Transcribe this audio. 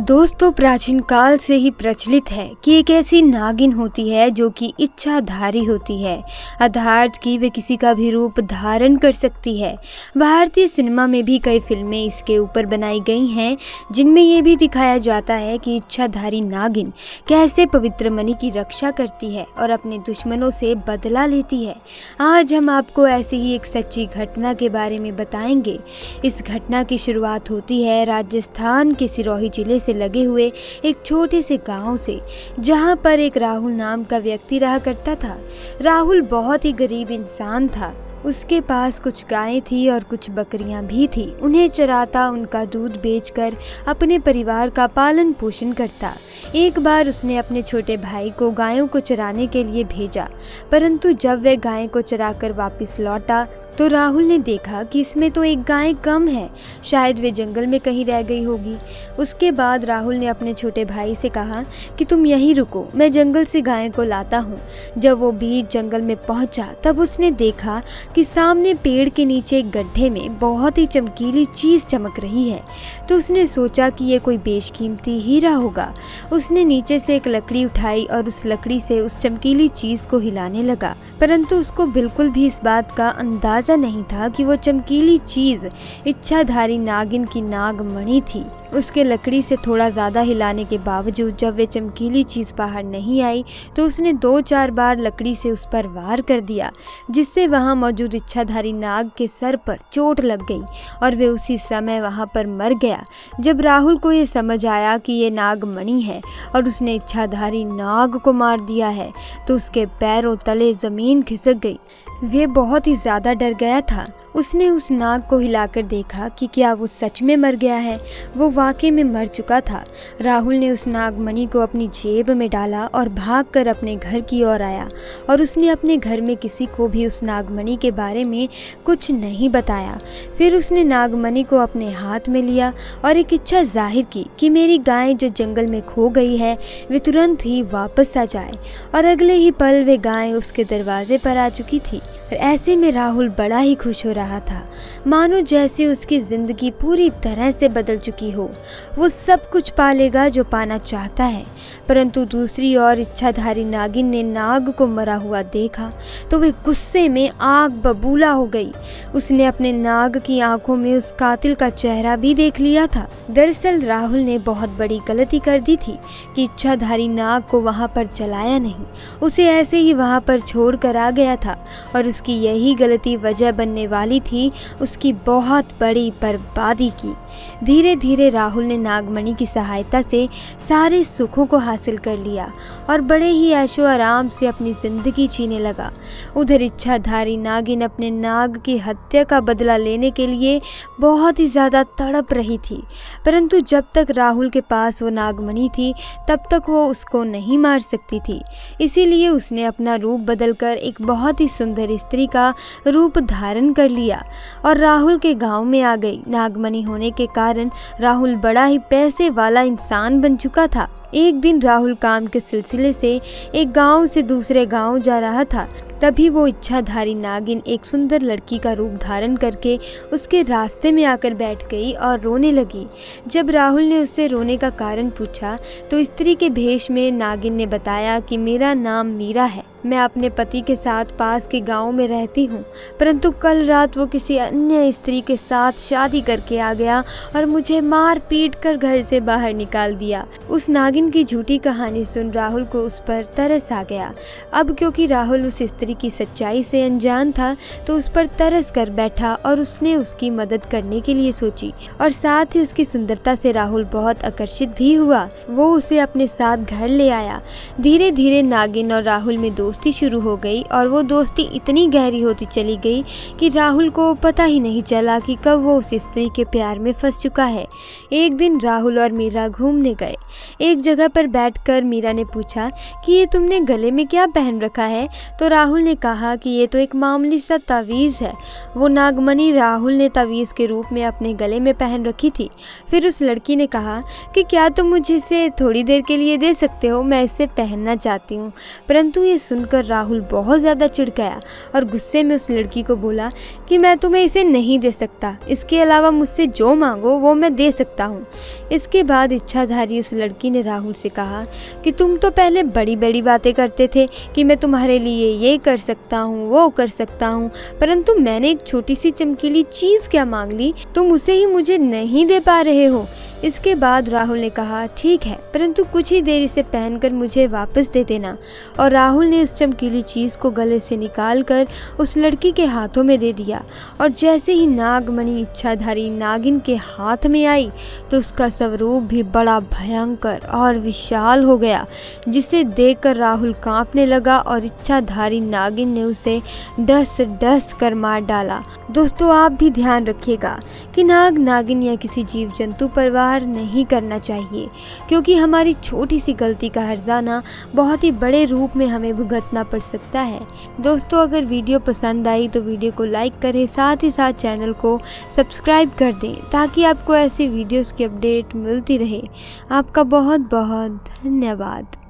दोस्तों, प्राचीन काल से ही प्रचलित है कि एक ऐसी नागिन होती है जो कि इच्छाधारी होती है, अर्थात कि वे किसी का भी रूप धारण कर सकती है। भारतीय सिनेमा में भी कई फिल्में इसके ऊपर बनाई गई हैं, जिनमें ये भी दिखाया जाता है कि इच्छाधारी नागिन कैसे पवित्र मणि की रक्षा करती है और अपने दुश्मनों से बदला लेती है। आज हम आपको ऐसी ही एक सच्ची घटना के बारे में बताएंगे। इस घटना की शुरुआत होती है राजस्थान के सिरोही जिले से लगे हुए एक छोटे से गांव से, जहां पर एक राहुल नाम का व्यक्ति रहा करता था। राहुल बहुत ही गरीब इंसान था। उसके पास कुछ गायें थी और कुछ बकरियां भी थी। उन्हें चराता, उनका दूध बेचकर अपने परिवार का पालन पोषण करता। एक बार उसने अपने छोटे भाई को गायों को चराने के लिए भेजा, परंतु जब वह गायें को चराकर वापस लौटा तो राहुल ने देखा कि इसमें तो एक गाय कम है, शायद वे जंगल में कहीं रह गई होगी। उसके बाद राहुल ने अपने छोटे भाई से कहा कि तुम यहीं रुको, मैं जंगल से गायों को लाता हूँ। जब वो बीच जंगल में पहुँचा तब उसने देखा कि सामने पेड़ के नीचे एक गड्ढे में बहुत ही चमकीली चीज़ चमक रही है। तो उसने सोचा कि ये कोई बेशकीमती हीरा होगा। उसने नीचे से एक लकड़ी उठाई और उस लकड़ी से उस चमकीली चीज़ को हिलाने लगा, परंतु उसको बिल्कुल भी इस बात का अंदाज़ा नहीं था कि वो चमकीली चीज़ इच्छाधारी नागिन की नागमणि थी। उसके लकड़ी से थोड़ा ज़्यादा हिलाने के बावजूद जब वे चमकीली चीज़ बाहर नहीं आई तो उसने 2-4 बार लकड़ी से उस पर वार कर दिया, जिससे वहाँ मौजूद इच्छाधारी नाग के सर पर चोट लग गई और वे उसी समय वहाँ पर मर गया। जब राहुल को ये समझ आया कि ये नागमणि है और उसने इच्छाधारी नाग को मार दिया है, तो उसके पैरों तले ज़मीन खिसक गई। वे बहुत ही ज़्यादा डर गया था। उसने उस नाग को हिलाकर देखा कि क्या वो सच में मर गया है। वो वाकई में मर चुका था। राहुल ने उस नागमणि को अपनी जेब में डाला और भागकर अपने घर की ओर आया और उसने अपने घर में किसी को भी उस नागमणि के बारे में कुछ नहीं बताया। फिर उसने नागमणि को अपने हाथ में लिया और एक इच्छा जाहिर की कि मेरी गाय जो जंगल में खो गई है वे तुरंत ही वापस आ जाए, और अगले ही पल वे गाय उसके दरवाजे पर आ चुकी थी। ऐसे में राहुल बड़ा ही खुश हो रहा था, मानो जैसे उसकी ज़िंदगी पूरी तरह से बदल चुकी हो। वो सब कुछ पा लेगा जो पाना चाहता है। परंतु दूसरी ओर इच्छाधारी नागिन ने नाग को मरा हुआ देखा तो वे गुस्से में आग बबूला हो गई। उसने अपने नाग की आंखों में उस कातिल का चेहरा भी देख लिया था। दरअसल राहुल ने बहुत बड़ी गलती कर दी थी कि इच्छाधारी नाग को वहाँ पर जलाया नहीं, उसे ऐसे ही वहाँ पर छोड़ कर आ गया था, और उसकी यही गलती वजह बनने वाली थी उसकी बहुत बड़ी बर्बादी की। धीरे धीरे राहुल ने नागमणि की सहायता से सारे सुखों को हासिल कर लिया और बड़े ही ऐशो आराम से अपनी ज़िंदगी जीने लगा। उधर इच्छाधारी नागिन अपने नाग की हत्या का बदला लेने के लिए बहुत ही ज़्यादा तड़प रही थी, परंतु जब तक राहुल के पास वो नागमणि थी तब तक वो उसको नहीं मार सकती थी। इसीलिए उसने अपना रूप बदलकर एक बहुत ही सुंदर स्त्री का रूप धारण कर लिया और राहुल के गांव में आ गई। नागमणि होने के कारण राहुल बड़ा ही पैसे वाला इंसान बन चुका था। एक दिन राहुल काम के सिलसिले से एक गांव से दूसरे गांव जा रहा था। तभी वो इच्छाधारी नागिन एक सुंदर लड़की का रूप धारण करके उसके रास्ते में आकर बैठ गई और रोने लगी। जब राहुल ने उससे रोने का कारण पूछा तो स्त्री के भेष में नागिन ने बताया कि मेरा नाम मीरा है, मैं अपने पति के साथ पास के गांव में रहती हूँ, परंतु कल रात वो किसी अन्य स्त्री के साथ शादी करके आ गया और मुझे मार पीट कर घर से बाहर निकाल दिया। उस नागिन की झूठी कहानी सुन राहुल को उस पर तरस आ गया। अब क्योंकि राहुल उस स्त्री की सच्चाई से अनजान था तो उस पर तरस कर बैठा और उसने उसकी मदद करने के लिए सोची, और साथ ही उसकी सुंदरता से राहुल बहुत आकर्षित भी हुआ। वो उसे अपने साथ घर ले आया। धीरे धीरे नागिन और राहुल में दोस्ती शुरू हो गई और वो दोस्ती इतनी गहरी होती चली गई कि राहुल को पता ही नहीं चला कि कब वो उस स्त्री के प्यार में फंस चुका है। एक दिन राहुल और मीरा घूमने गए। एक जगह पर बैठकर मीरा ने पूछा कि ये तुमने गले में क्या पहन रखा है? तो राहुल ने कहा कि ये तो एक मामूली सा तावीज़ है। वो नागमणि राहुल ने तावीज़ के रूप में अपने गले में पहन रखी थी। फिर उस लड़की ने कहा कि क्या तुम मुझे इसे थोड़ी देर के लिए दे सकते हो, मैं इसे पहनना चाहती हूँ। परंतु ये सुनकर राहुल बहुत ज़्यादा चिढ़ गया और गुस्से में उस लड़की को बोला कि मैं तुम्हें इसे नहीं दे सकता, इसके अलावा मुझसे जो मांगो वो मैं दे सकता हूँ। इसके बाद इच्छाधारी उस लड़की ने राहुल से कहा कि तुम तो पहले बड़ी बड़ी बातें करते थे कि मैं तुम्हारे लिए ये कर सकता हूँ, वो कर सकता हूँ, परंतु मैंने एक छोटी सी चमकीली चीज़ क्या मांग ली, तुम उसे ही मुझे नहीं दे पा रहे हो। इसके बाद राहुल ने कहा ठीक है, परंतु कुछ ही देर इसे पहनकर मुझे वापस दे देना। और राहुल ने उस चमकीली चीज़ को गले से निकालकर उस लड़की के हाथों में दे दिया। और जैसे ही नागमणि इच्छाधारी नागिन के हाथ में आई तो उसका स्वरूप भी बड़ा भयंकर और विशाल हो गया, जिसे देखकर राहुल कांपने लगा और इच्छाधारी नागिन ने उसे डस डस कर मार डाला। दोस्तों, आप भी ध्यान रखिएगा कि नाग नागिन या किसी जीव जंतु पर वार नहीं करना चाहिए, क्योंकि हमारी छोटी सी गलती का हर्जाना बहुत ही बड़े रूप में हमें भुगतना पड़ सकता है। दोस्तों, अगर वीडियो पसंद आई तो वीडियो को लाइक करें, साथ ही साथ चैनल को सब्सक्राइब कर दें ताकि आपको ऐसी वीडियोस की अपडेट मिलती रहे। आपका बहुत बहुत धन्यवाद।